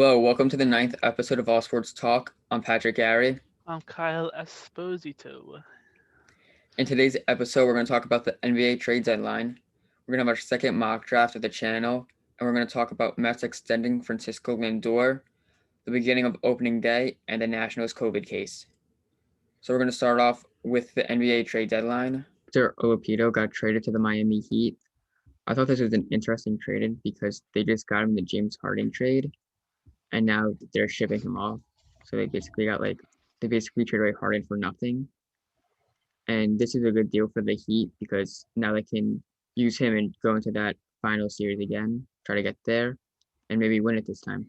Hello, welcome to the 9th episode of All Sports Talk. I'm Patrick Gary. I'm Kyle Esposito. In today's episode, we're going to talk about the NBA trade deadline. We're going to have our second mock draft of the channel, and we're going to talk about Mets extending Francisco Lindor, the beginning of opening day, and the Nationals COVID case. So we're going to start off with the NBA trade deadline. Mr. Olapito got traded to the Miami Heat. I thought this was an interesting trade because they just got him the James Harden trade, and now they're shipping him off. So they basically traded away Harden for nothing. And this is a good deal for the Heat because now they can use him and go into that final series again, try to get there, and maybe win it this time.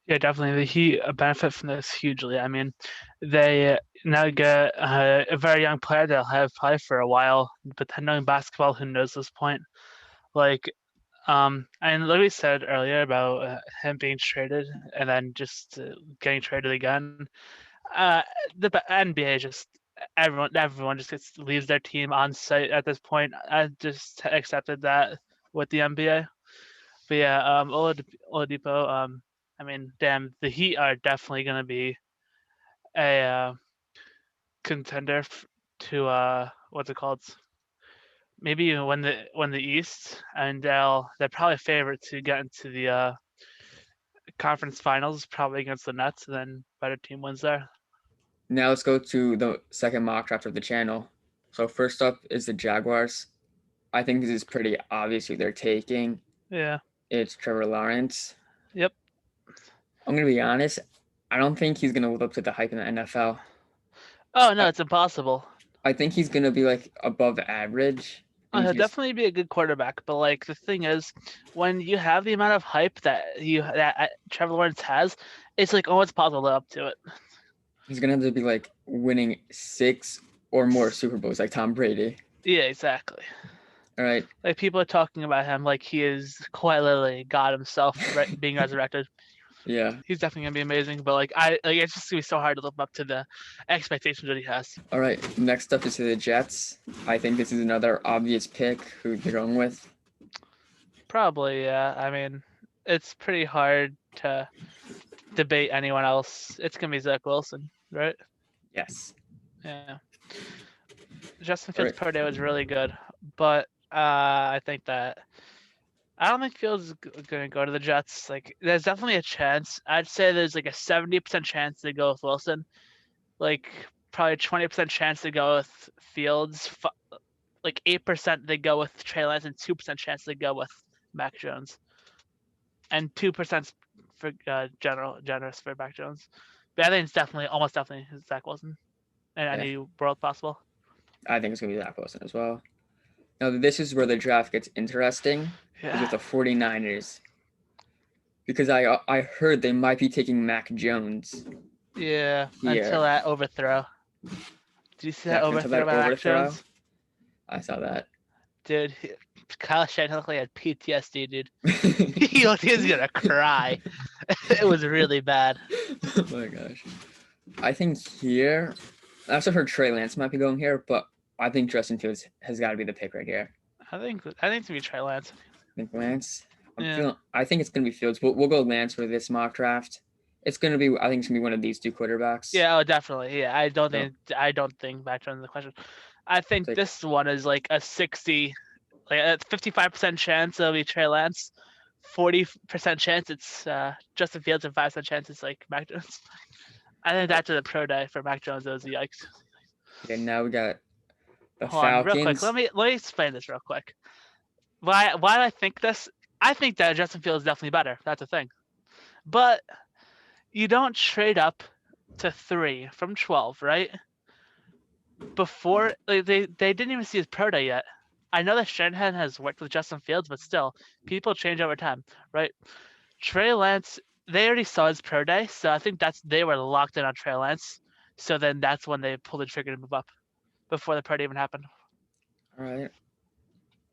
Yeah, definitely. The Heat benefit from this hugely. I mean, they now get a very young player they'll have play for a while, but then knowing basketball, who knows this point? Like, and like we said earlier about him being traded and then just getting traded again. Uh, the NBA just everyone just leaves their team on site at this point. I just accepted that with the NBA. But yeah, Oladipo. I mean, damn, the Heat are definitely gonna be a contender to what's it called? Maybe even win the East, and they're probably favorite to get into the conference finals, probably against the Nets, and then better team wins there. Now let's go to the second mock draft of the channel. So first up is the Jaguars. I think this is pretty obvious who they're taking. Yeah. It's Trevor Lawrence. Yep. I'm gonna be honest. I don't think he's gonna live up to the hype in the NFL. Oh no, I, it's impossible. I think he's gonna be like above average, and He'll he's just definitely be a good quarterback, but like the thing is, when you have the amount of hype that Trevor Lawrence has, it's like oh, it's possible to live up to it. he's gonna have to be like winning 6 or more Super Bowls like Tom Brady. Yeah, exactly. All right. Like people are talking about him like he is quite literally God himself being resurrected. Yeah. He's definitely gonna be amazing, but it's just gonna be so hard to live up to the expectations that he has. All right. Next up is the Jets. I think this is another obvious pick who they're going with. Probably, yeah. I mean, it's pretty hard to debate anyone else. It's gonna be Zach Wilson, right? Yes. Yeah. Justin All Fields' right. pro day was really good, but I think that I don't think Fields is going to go to the Jets. Like, there's definitely a chance. I'd say there's like a 70% chance they go with Wilson. Like, probably a 20% chance they go with Fields. Like 8% they go with Trey Lance, and 2% chance they go with Mac Jones, and 2% for generous for Mac Jones. But I think it's definitely, almost definitely Zach Wilson in Yeah. any world possible. I think it's gonna be Zach Wilson as well. Now this is where the draft gets interesting. Is with Yeah. the 49ers. Because I heard they might be taking Mac Jones Yeah. Until here. that overthrow. Did you see that Yes, until overthrow that by Mac overthrow. Jones? I saw that. Dude, Kyle Shanahan had PTSD, dude. He looked he was gonna cry. It was really bad. Oh my gosh. I think here I also heard Trey Lance might be going here, but I think Justin Fields has got to be the pick right here. I think it's gonna be Trey Lance. I think Lance. Yeah. I think it's gonna be Fields. We'll go Lance for this mock draft. It's gonna be. I think it's gonna be one of these two quarterbacks. Yeah, oh definitely. Yeah. So I don't think Mac Jones is the question. I it's think like this one is like a 55% chance it'll be Trey Lance. 40% chance it's Justin Fields, and 5% chance it's like Mac Jones. I think after the pro day for Mac Jones, it was yikes. okay. Now we got the Hold on, real quick. Falcons. Let me explain this real quick. Why do I think this? I think that Justin Fields is definitely better. That's a thing. But you don't trade up to 3 from 12, right? Before they didn't even see his pro day yet. I know that Shanahan has worked with Justin Fields, but still, people change over time, right? Trey Lance, they already saw his pro day, so I think they were locked in on Trey Lance. So then that's when they pulled the trigger to move up before the pro day even happened. All right.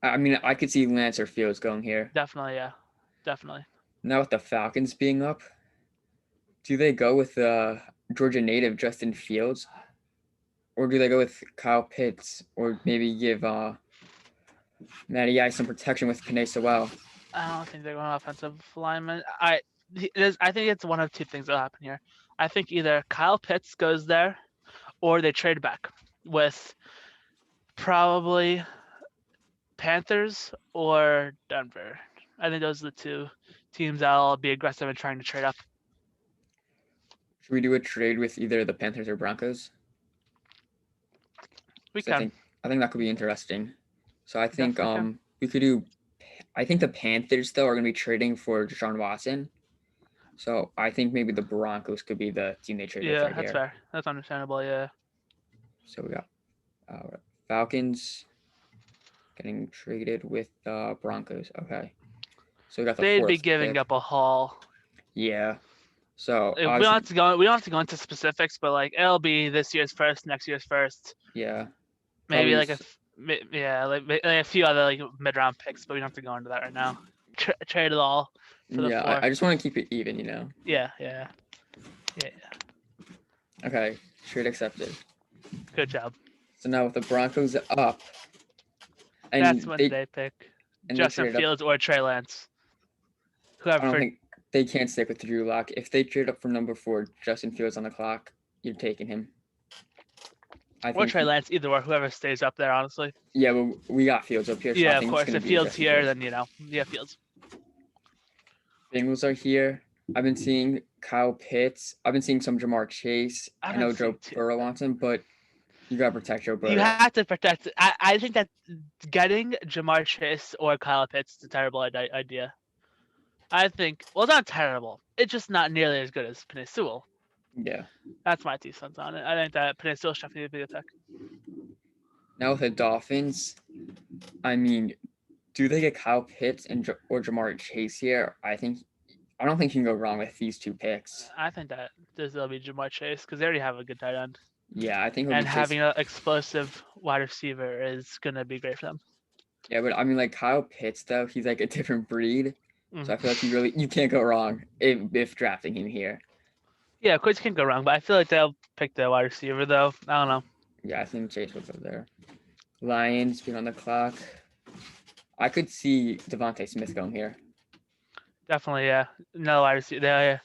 I mean, I could see Lance or Fields going here. Definitely, yeah, definitely. Now with the Falcons being up, do they go with Georgia native Justin Fields, or do they go with Kyle Pitts, or maybe give Matty Ice some protection with Panay Sewell? I don't think they're going offensive lineman. I think it's one of two things that'll happen here. I think either Kyle Pitts goes there, or they trade back with probably Panthers or Denver. I think those are the two teams that'll be aggressive in trying to trade up. Should we do a trade with either the Panthers or Broncos? We 'Cause can. I think that could be interesting. So I think Definitely can. we could do. I think the Panthers though are going to be trading for Deshaun Watson. So I think maybe the Broncos could be the team they trade with Yeah, right that's here. fair. That's understandable. Yeah. So we got Falcons getting traded with the Broncos. Okay. So we got the They'd be fourth giving pick. up a haul. Yeah. So We don't obviously, have to go. We don't have to go into specifics, but like it'll be this year's first, next year's first, yeah, maybe probably. like like a few other like mid-round picks, but we don't have to go into that right now. Trade it all for the Yeah, four. I just want to keep it even, you know. Yeah, yeah. Okay, trade accepted. Good job. So now with the Broncos up, That's and when they they pick and they Justin trade up. Fields or Trey Lance. I don't Whoever. think they can't stick with Drew Lock. If they trade up for number 4, Justin Fields on the clock, you're taking him. I Or think. Trey Lance, either or, whoever stays up there, honestly. Yeah, but we got Fields up here, so I Yeah, of think it's course. gonna If be Fields Justin here, Fields. then yeah, Fields. Bengals are here. I've been seeing Kyle Pitts. I've been seeing some Jamar Chase. I know Joe Burrow wants him, but you gotta protect Joe You Burrow. have to protect. I think that getting Jamar Chase or Kyle Pitts is a terrible idea. I think, well, it's not terrible. It's just not nearly as good as Penei Sewell. Yeah. That's my 2 cents on it. I think that Penei Sewell should definitely be a pick. Now with the Dolphins, I mean, do they get Kyle Pitts or Jamar Chase here? I don't think you can go wrong with these 2 picks. I think that will be Jamar Chase because they already have a good tight end. Yeah, I think it'll be And Chase. having an explosive wide receiver is going to be great for them. Yeah, but I mean, like Kyle Pitts though, he's like a different breed. So I feel like you can't go wrong if drafting him here. Yeah, of course you can't go wrong, but I feel like they'll pick the wide receiver though. I don't know. Yeah, I think Chase will go there. Lions being on the clock. I could see Devontae Smith going here. Definitely, yeah. Another wide receiver.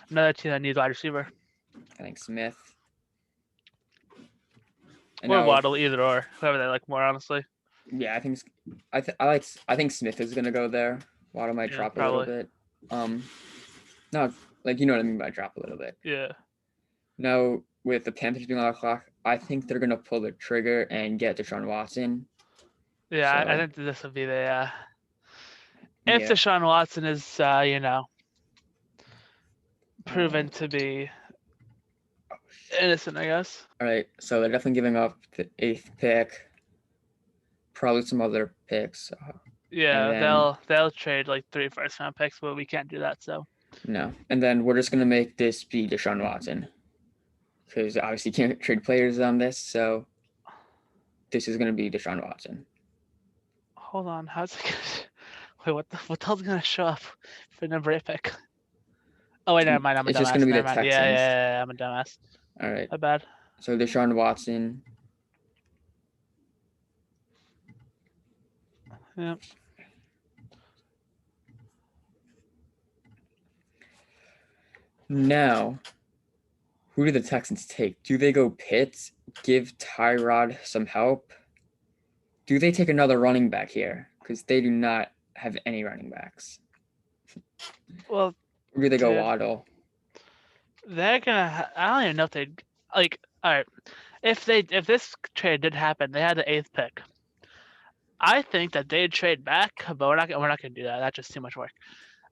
Another team that needs wide receiver. I think Smith. And or Waddle, either or, whoever they like more, honestly. Yeah, I think Smith is gonna go there. Waddle might drop a little bit. No, like you know what I mean by drop a little bit. Yeah. Now with the Panthers being on the clock, I think they're gonna pull the trigger and get Deshaun Watson. Yeah, I think this will be the. If Deshaun Watson is, proven to be innocent, I guess. All right, so they're definitely giving up the 8th pick. Probably some other picks. Yeah, they'll trade like 3 first-round picks, but we can't do that. So. No, and then we're just gonna make this be Deshaun Watson, because obviously you can't trade players on this, so this is gonna be Deshaun Watson. Hold on, how's it gonna? Wait, what the hell's gonna show up for number 8 pick? Oh wait, never mind. I'm a dumbass. It's just gonna be the Texans. Yeah, I'm a dumbass. All right. My bad. So Deshaun Watson. Yep. Now, who do the Texans take? Do they go Pitts, give Tyrod some help? Do they take another running back here? Because they do not have any running backs. Well, or do they go Waddle? They're gonna. I don't even know if they'd like. All right, if this trade did happen, they had the 8th pick. I think that they'd trade back, but we're not gonna do that. That's just too much work.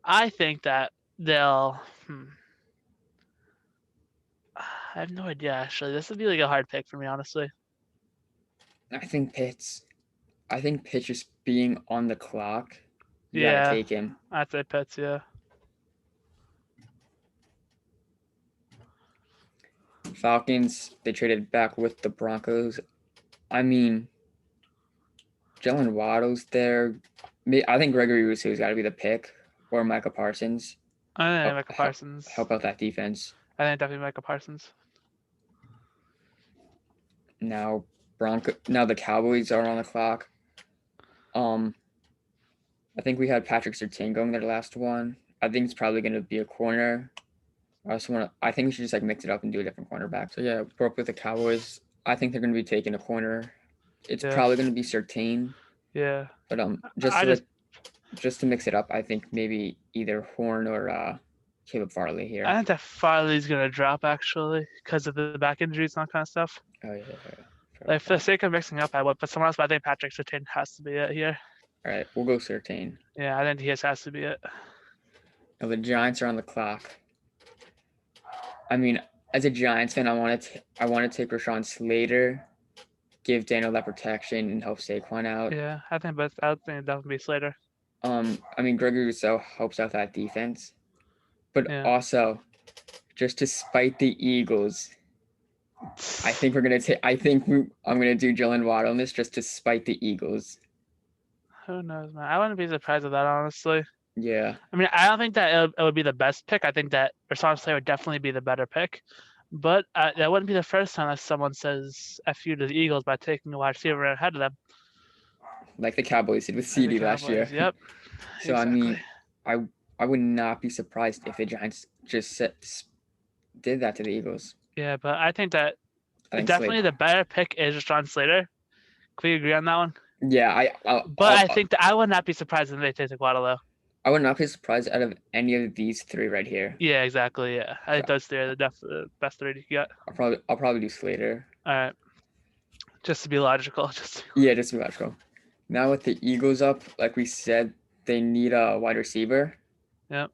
I think that they'll. I have no idea. Actually, this would be like a hard pick for me, honestly. I think Pitts just being on the clock. You gotta take him. I'd say Pitts. Yeah. Falcons, they traded back with the Broncos. I mean, Jalen Waddle's there. I think Gregory Rousseau's got to be the pick, or Micah Parsons. I think Micah Parsons. Help out that defense. I think definitely Micah Parsons. Now the Cowboys are on the clock. I think we had Patrick Surtain going their last one. I think it's probably going to be a corner. I think we should just like mix it up and do a different cornerback. So yeah, we're up with the Cowboys. I think they're going to be taking a corner. It's Yeah. probably going to be Surtain, Yeah. but I just just to mix it up, I think maybe either Horn or Caleb Farley I here. think that Farley's gonna drop actually because of the back injuries and that kind of stuff. Oh yeah. Like for the sake of mixing up, I would put someone else, but I think Patrick Surtain has to be it here. All right, we'll go Surtain. Yeah, I think he has to be it. Now the Giants are on the clock. I mean, as a Giants fan, I want to take Rashawn Slater, give Daniel that protection, and help Saquon out. Yeah, I think that would be Slater. I mean, Gregory Rousseau helps out that defense, but Yeah. also, just to spite the Eagles, I think we're gonna take. I'm gonna do Jalen Waddle on this just to spite the Eagles. Who knows, man? I wouldn't be surprised with that, honestly. Yeah. I mean, I don't think that it would be the best pick. I think that Rashawn Slater would definitely be the better pick. But that wouldn't be the first time that someone says "f you" to the Eagles by taking a wide receiver ahead of them. Like the Cowboys did with CD last year. Yep. So exactly. I mean, I would not be surprised if the Giants just did that to the Eagles. Yeah, but I think that definitely Slater. The better pick is Rashawn Slater. Can we agree on that one? Yeah, I think that I would not be surprised if they take Waddle. I would not be surprised out of any of these three right here. Yeah, exactly. Yeah, I think those three are the best three you got. I'll probably do Slater. All right, just to be logical. Just to be logical. Now with the Eagles up, like we said, they need a wide receiver. Yep.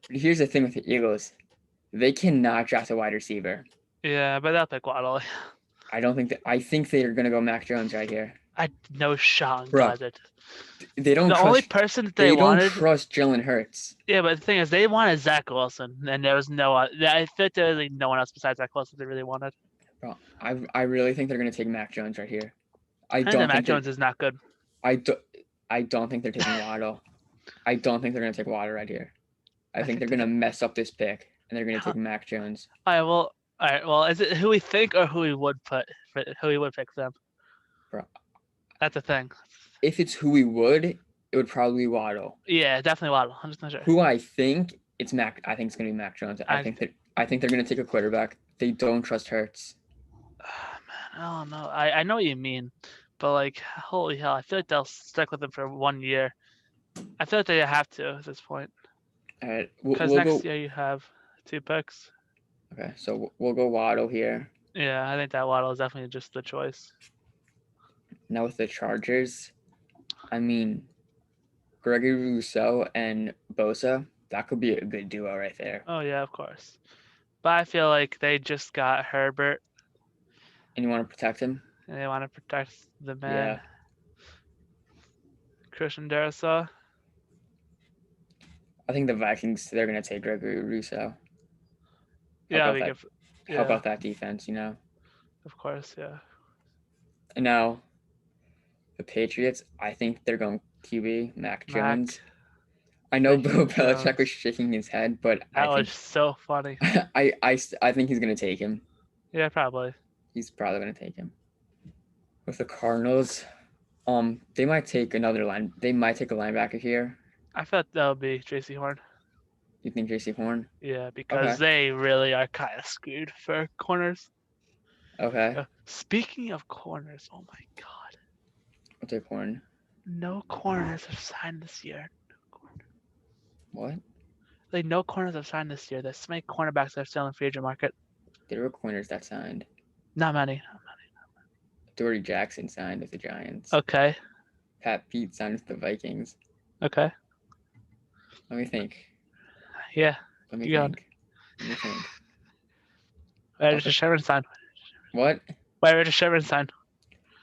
But here's the thing with the Eagles, they cannot draft a wide receiver. Yeah, but they'll pick Waddle. I think they're gonna go Mac Jones right here. No shot. They don't. The only person that they wanted. Don't trust Jalen Hurts. Yeah, but the thing is, they wanted Zach Wilson, and there was no. I think there was like no one else besides Zach Wilson they really wanted. Bro, I really think they're gonna take Mac Jones right here. I don't think Mac Jones is not good. I don't think they're taking Waddle. I don't think they're gonna take Waddle right here. I think they're gonna mess up this pick, and they're gonna take Mac Jones. All right. Well, is it who we think or who we would pick for them? Bro, that's the thing. If it's who we would, it would probably be Waddle. Yeah, definitely Waddle. I'm just not sure. Who I think it's Mac. I think it's gonna be Mac Jones. I think they're gonna take a quarterback. They don't trust Hurts. Man, I don't know. I know what you mean, but like, holy hell, I feel like they'll stick with him for 1 year. I feel like they have to at this point. All right, because next year you have 2 picks. Okay, so we'll go Waddle here. Yeah, I think that Waddle is definitely just the choice. Now with the Chargers, I mean, Gregory Rousseau and Bosa, that could be a good duo right there. Oh, yeah, of course. But I feel like they just got Herbert. And you want to protect him? And they want to protect the man. Yeah. Christian Darrisaw. I think the Vikings, they're going to take Gregory Rousseau. How about that defense, you know? Of course, yeah. And now, the Patriots, I think they're going QB, Mac Jones. I know Bill Belichick was shaking his head, but that was so funny. I think he's going to take him. Yeah, probably. He's probably going to take him. With the Cardinals, they might take They might take a linebacker here. I thought that would be J.C. Horn. You think J.C. Horn? Yeah, because they really are kind of screwed for corners. Okay. Speaking of corners, oh my God. I'll take Horn. No corners have signed this year. What? Like, no corners have signed this year. There's so many cornerbacks that are still in the free agent market. There were corners that signed. Not many. Dory Jackson signed with the Giants. Okay. Pat Pete signed with the Vikings. Okay. Let me think. Yeah. Let me think. Where did Sherman sign? What? Where did Sherman sign?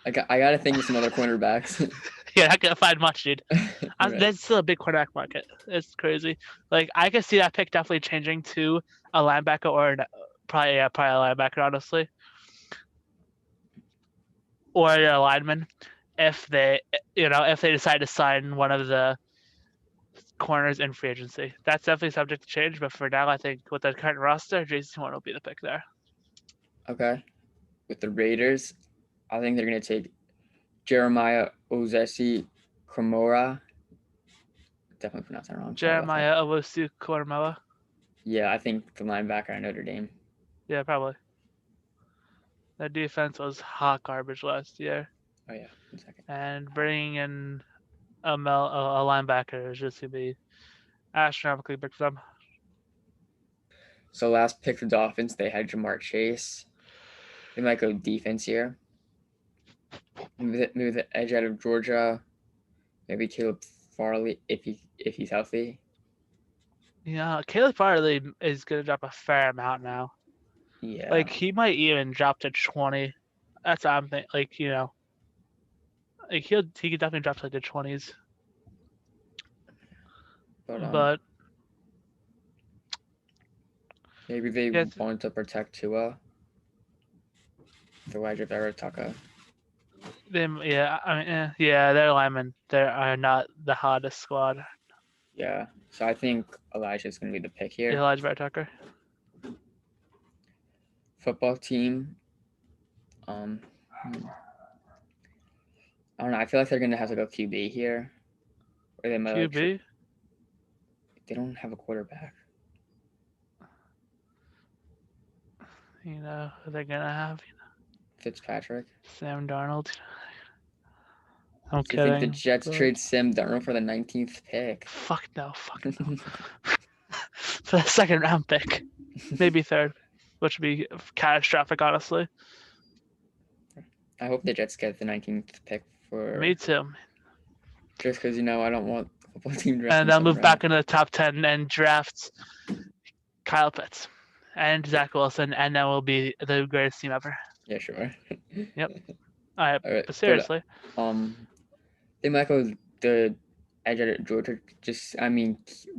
I gotta think of some other cornerbacks. Yeah, not gonna find much, dude. Right. There's still a big cornerback market. It's crazy. Like, I could see that pick definitely changing to a linebacker or probably a linebacker, honestly, or a lineman if they decide to sign one of the corners in free agency. That's definitely subject to change, but for now, I think with the current roster, Jason Horn will be the pick there. Okay. With the Raiders, I think they're going to take Jeremiah Ozesi Kromora. definitely pronounced that wrong. Sorry about that. Jeremiah Owusu Koramoah. Yeah, I think the linebacker at Notre Dame. Yeah, probably. Their defense was hot garbage last year, Oh yeah, 1 second. and bringing in a linebacker is just gonna be astronomically big for them. So last pick for Dolphins, they had Jamar Chase. They might go defense here. Maybe the edge out of Georgia. Maybe Caleb Farley if he's healthy. Yeah, Caleb Farley is gonna drop a fair amount now. Yeah. Like he might even drop to 20. That's what I'm thinking. Like like he could definitely drop to like the 20s. But maybe they yeah, want to protect Tua. The Elijah Vera Tucker. their linemen are not the hottest squad. Yeah. So I think Elijah's gonna be the pick here. Elijah Vera Tucker. Football team. I don't know. I feel like they're gonna have to go QB here, or they might QB. they don't have a quarterback. Who they're gonna have? Fitzpatrick. Sam Darnold. I'm Do you kidding. think the Jets trade Sam Darnold for the 19th pick? Fuck no. For the second round pick, maybe third, which would be catastrophic, honestly. I hope the Jets get the 19th pick for. Me too. Just because I don't want the football team drafting. And they'll move back into the top 10 and draft Kyle Pitts and Zach Wilson, and then we'll be the greatest team ever. Yeah, sure. Yep. All right, but seriously. They might go the edge of Georgia.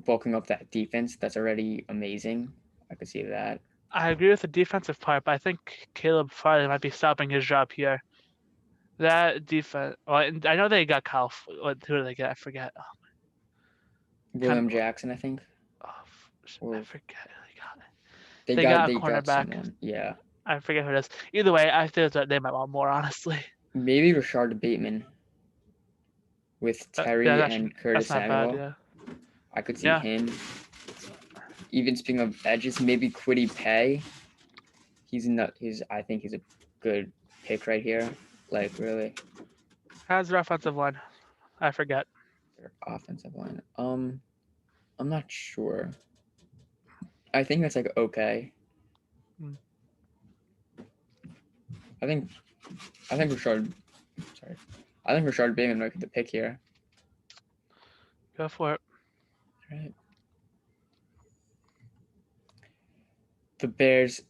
Bulking up that defense that's already amazing. I could see that. I agree with the defensive part, but I think Caleb Farley might be stopping his job here. That defense. Well, I know they got Kyle. Who did they get? I forget. William Jackson, I think. I forget. They got a cornerback. Yeah. I forget who it is. Either way, I think that they might want more, honestly. Maybe Rashard Bateman with Terry and Curtis Samuel. Bad, yeah. I could see him. Even speaking of edges, maybe Kwity Paye. I think he's a good pick right here. Like, really. How's their offensive line? I forget. Their offensive line. I'm not sure. I think that's like okay. I think Rashard Bateman might be the pick here. Go for it. All right. The Bears,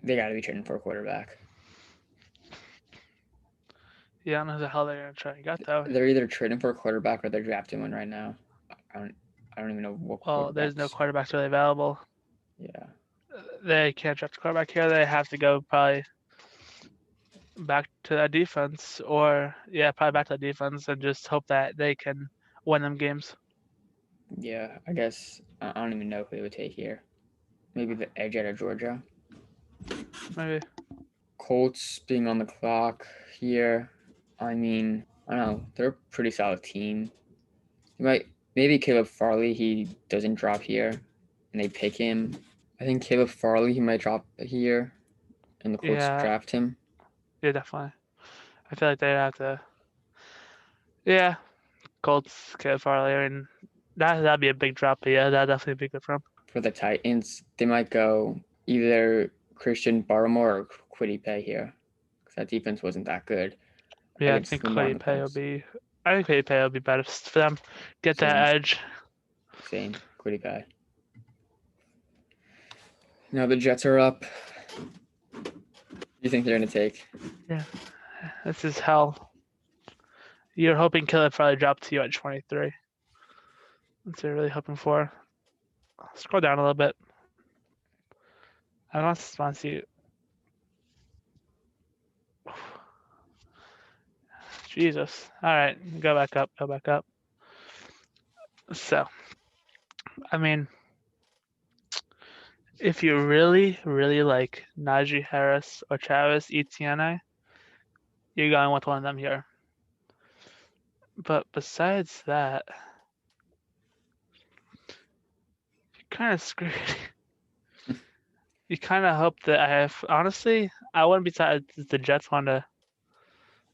they got to be trading for a quarterback. Yeah, I don't know who the hell they're gonna try to get though. They're either trading for a quarterback or they're drafting one right now. I don't even know what. Well, there's no quarterbacks really available. Yeah. They can't draft a quarterback here. They have to go probably back to that defense, probably back to that defense, and just hope that they can win them games. Yeah, I guess I don't even know who they would take here. Maybe the edge out of Georgia. Maybe. Colts being on the clock here. I don't know. They're a pretty solid team. Maybe Caleb Farley, he doesn't drop here, and they pick him. I think Caleb Farley, he might drop here, and the Colts draft him. Yeah, definitely. I feel like they'd have to. Yeah, Colts, Caleb Farley. I mean, that'd be a big drop, but yeah, that'd definitely be good for them. For the Titans, they might go either Christian Barmore or Kwity Paye here, because that defense wasn't that good. Yeah, I think Kwity Paye will be. I think Kwity Paye will be better for them. Get that edge. Same, Kwity Paye. Now the Jets are up. What do you think they're gonna take? Yeah, this is hell. You're hoping Caleb Farley dropped to you at 23. That's what you're really hoping for. Scroll down a little bit. I want to see. Jesus. All right, go back up. So, I mean, if you really, really like Najee Harris or Travis Etienne, you're going with one of them here. But besides that, kind of screwed. You kind of hope that honestly, I wouldn't be sad if the Jets want to.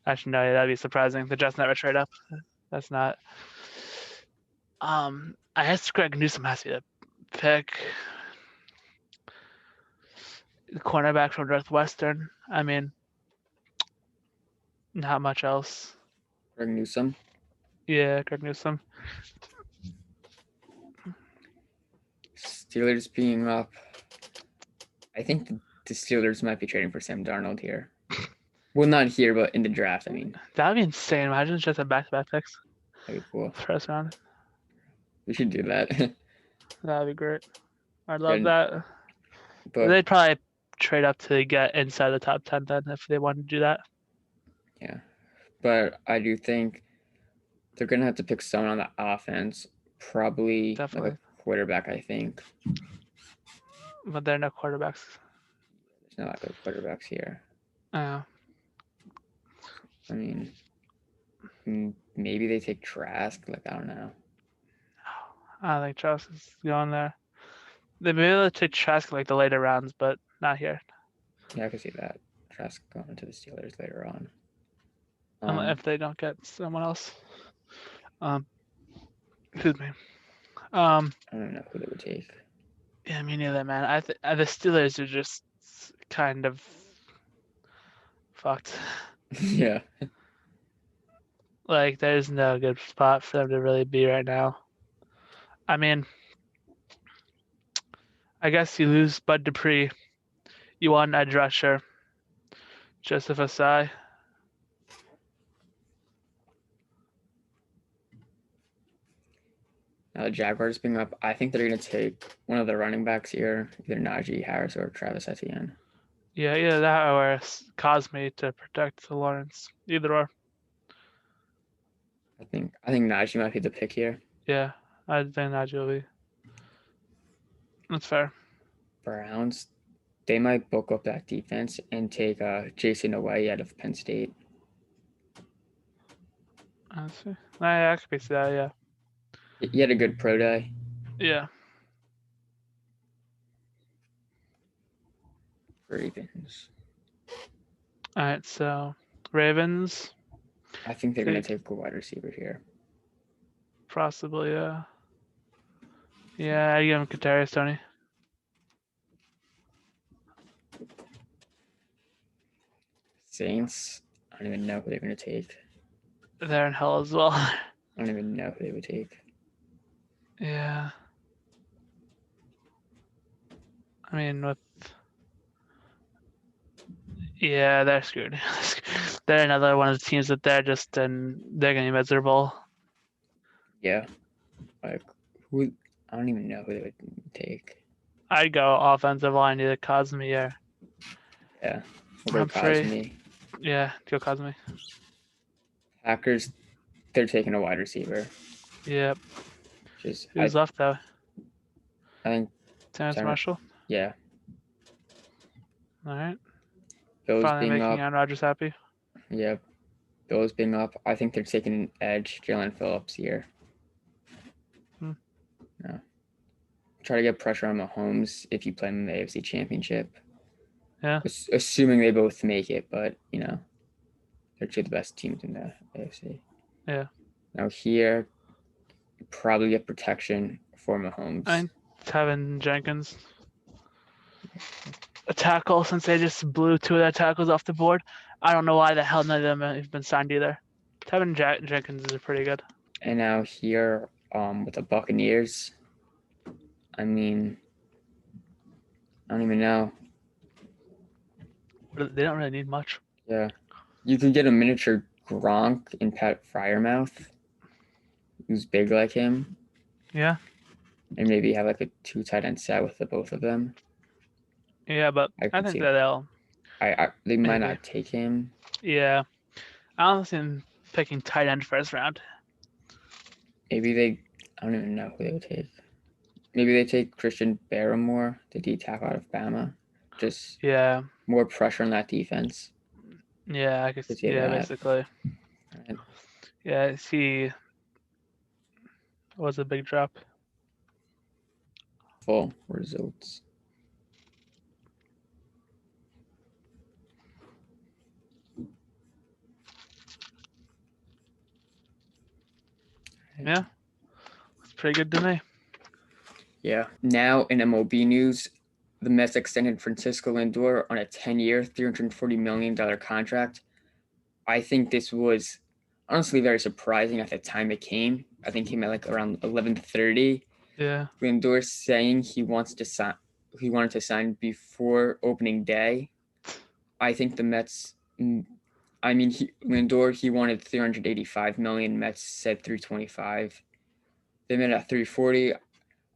Actually, no, that'd be surprising. The Jets never trade up. That's not. I guess Greg Newsom has to be the pick. The cornerback from Northwestern. I mean, not much else. Greg Newsom. Yeah, Greg Newsom. Steelers being up. I think the Steelers might be trading for Sam Darnold here. Well, not here, but in the draft. I mean, That'd be insane. Imagine just a back-to-back picks that'd be cool. first round. We should do that. That'd be great. I'd love And- that. But They'd probably trade up to get inside the top 10 then if they wanted to do that. yeah, but I do think they're gonna have to pick someone on the offense, probably Definitely. like a quarterback. I think But there are no quarterbacks. there's not like quarterbacks here. Oh, I mean, maybe they take Trask. Like I don't know. I don't think Trask is going there. They may be able to take Trask in like the later rounds, but not here. Yeah, I could see that. Trask going to the Steelers later on. If they don't get someone else. Excuse me. I don't know who they would take. Yeah, me neither, man. The Steelers are just kind of fucked. Yeah. Like, there's no good spot for them to really be right now. I mean, I guess you lose Bud Dupree. You want an edge rusher. Joseph Asai. Now the Jaguars being up, I think they're going to take one of the running backs here, either Najee Harris or Travis Etienne. Yeah, either that or Cosme to protect Lawrence. Either or. I think Najee might be the pick here. Yeah, I think Najee will be. That's fair. Browns, they might bulk up that defense and take Jason Away out of Penn State. Let's see. I could see that, yeah. He had a good pro day. Yeah. Ravens. All right, so Ravens. I think they're going to take a wide receiver here. Possibly, yeah. Yeah, I give him Kadarius Toney. Saints, I don't even know who they're going to take. They're in hell as well. I don't even know who they would take. Yeah. I mean, yeah, they're screwed. They're another one of the teams that they're going to be miserable. Yeah. Like, who? I don't even know who they would take. I'd go offensive line, either Cosme or. Yeah. We'll go Cosme. Yeah, go Cosme. Packers, they're taking a wide receiver. Yep. Just Who's left though? I think Terrence Marshall. Yeah. All right. Bills Finally being making up. Aaron Rodgers happy. Yeah. Bills being up. I think they're taking an edge. Jalen Phillips here. No. Try to get pressure on Mahomes if you play in the AFC Championship. Yeah. Assuming they both make it, but they're two of the best teams in the AFC. Yeah. Now here, probably get protection for Mahomes. I'm Tevin Jenkins. A tackle, since they just blew two of their tackles off the board. I don't know why the hell none of them have been signed either. Tevin Jenkins is pretty good. And now here, with the Buccaneers, I mean, I don't even know. They don't really need much. Yeah. You could get a miniature Gronk in Pat Fryermouth, who's big like him. Yeah. And maybe have like a 2 tight end set with the both of them. Yeah, but I think that they'll. They might not take him. Yeah. I don't see them picking tight end first round. Maybe I don't even know who they would take. Maybe they take Christian Barrymore, the D tackle out of Bama. Just more pressure on that defense. Yeah, I could see that. Basically. Right. Yeah, he was a big drop. full results. Yeah, it's pretty good to me. Yeah. Now in MLB news, the Mets extended Francisco Lindor on a 10-year, $340 million contract. I think this was honestly very surprising at the time it came. I think it came at like around 11:30. Yeah. Lindor saying he wanted to sign before opening day. I think the Mets. Lindor he wanted 385 million. Mets said 325. They met at 340.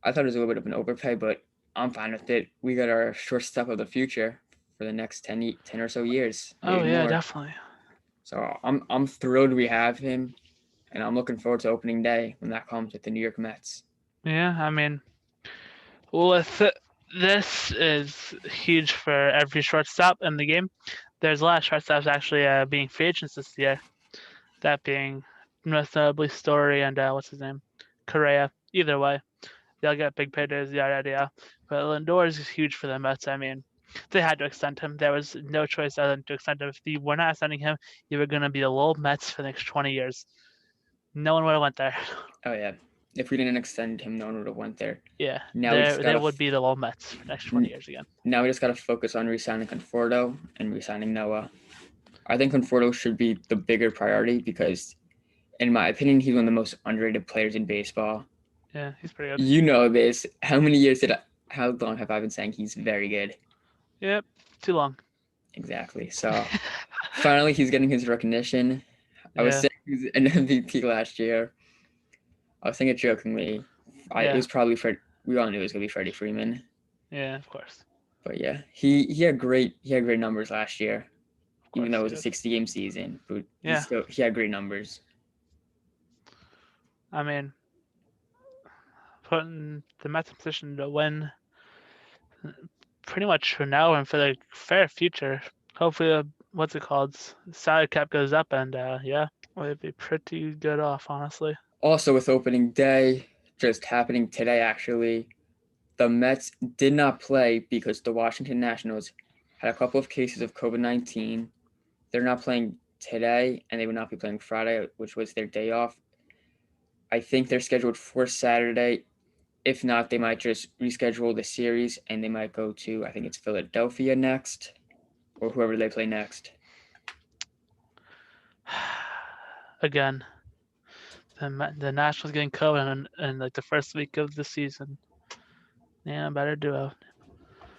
I thought it was a little bit of an overpay, but I'm fine with it. We got our shortstop of the future for the next 10 or so years, Oh maybe yeah, more. definitely. So I'm thrilled we have him, and I'm looking forward to opening day when that comes with the New York Mets. Yeah, I mean, with this is huge for every shortstop in the game. There's a lot of shortstops actually being free agents this year. That being most notably Story and what's his name, Correa. Either way, they'll get big paydays, yada yada yada. But Lindor is huge for the Mets. I mean, they had to extend him. There was no choice other than to extend him. If you were not extending him, you were going to be the low Mets for the next 20 years. No one would have went there. Oh yeah, if we didn't extend him, no one would have went there. Yeah, Now we just they gotta would be the low Mets for the next 20 years again. now we just gotta focus on re-signing Conforto and re-signing Noah. I think Conforto should be the bigger priority because, in my opinion, he's one of the most underrated players in baseball. Yeah, he's pretty good. You know this. How long have I been saying he's very good? Yep, too long. Exactly. So finally, he's getting his recognition. I was Yeah, saying he was an MVP last year. I was saying it jokingly. It yeah, was probably Fred. We all knew it was gonna be Freddie Freeman. yeah. Of course, But yeah, he had great numbers last year, of even course though it he was a did. 60-game season. But Yeah, he had great numbers. I mean, putting the Mets in position to win pretty much for now and for the fair future. Hopefully, what's it called? Salary cap goes up, and yeah, we'd be pretty good off, honestly. Also, with opening day just happening today, actually, the Mets did not play because the Washington Nationals had a couple of cases of COVID-19. They're not playing today, and they will not be playing Friday, which was their day off. I think they're scheduled for Saturday. If not, they might just reschedule the series and they might go to, I think it's Philadelphia next, or whoever they play next. Again, the Nationals getting COVID in like the first week of the season. Yeah, better do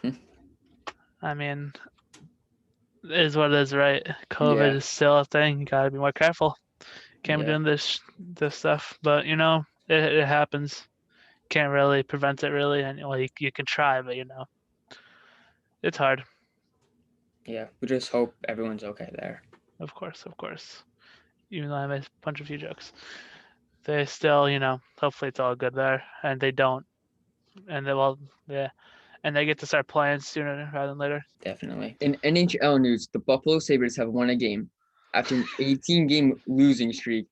it. I mean, it is what it is, right? COVID Yeah, is still a thing. You gotta be more careful. Can't be yeah, doing this stuff, but it happens. Can't really prevent it, really, and well, you can try, but it's hard. yeah. We just hope everyone's okay there. Of course, of course. Even though I made a bunch of few jokes, they still, hopefully it's all good there, and they don't, and yeah, and they get to start playing sooner rather than later. Definitely. In NHL news, the Buffalo Sabres have won a game. After an 18-game losing streak,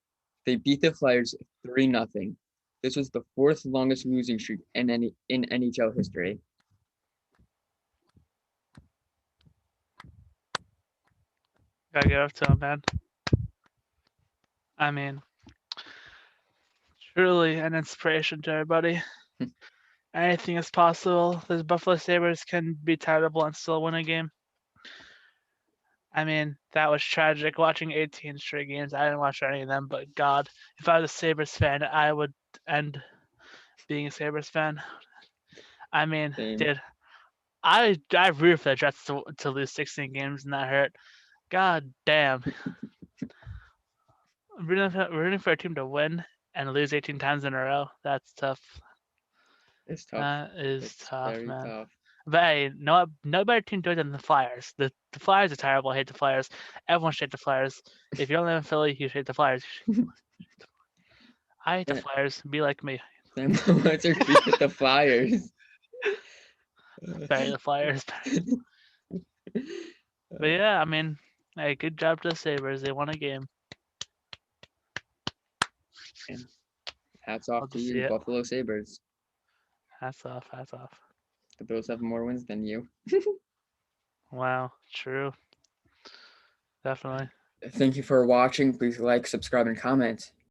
they beat the Flyers 3-0. This was the fourth longest losing streak in NHL history. Gotta get up to them, man. I mean, truly an inspiration to everybody. Anything is possible. The Buffalo Sabres can be terrible and still win a game. I mean, that was tragic watching 18 straight games. I didn't watch any of them, but God, if I was a Sabres fan, I would end being a Sabres fan. I mean, Same. dude, I rooted for the Jets to lose 16 games and that hurt. God damn. Rooting for a team to win and lose 18 times in a row, that's tough. It's tough. That is It's tough, very man. tough. But hey, no better team to it than the Flyers. The Flyers are terrible. I hate the Flyers. Everyone should hate the Flyers. If you don't live in Philly, you should hate the Flyers. I hate the Flyers. Be like me. What's your beef with the Flyers? Bury the Flyers. But yeah, I mean, hey, good job to the Sabres. They won a game. Hats I'll off to just see you, it. Buffalo Sabres. Hats off. Hats off. The Bills have more wins than you. Wow. True. Definitely. Thank you for watching. Please like, subscribe, and comment.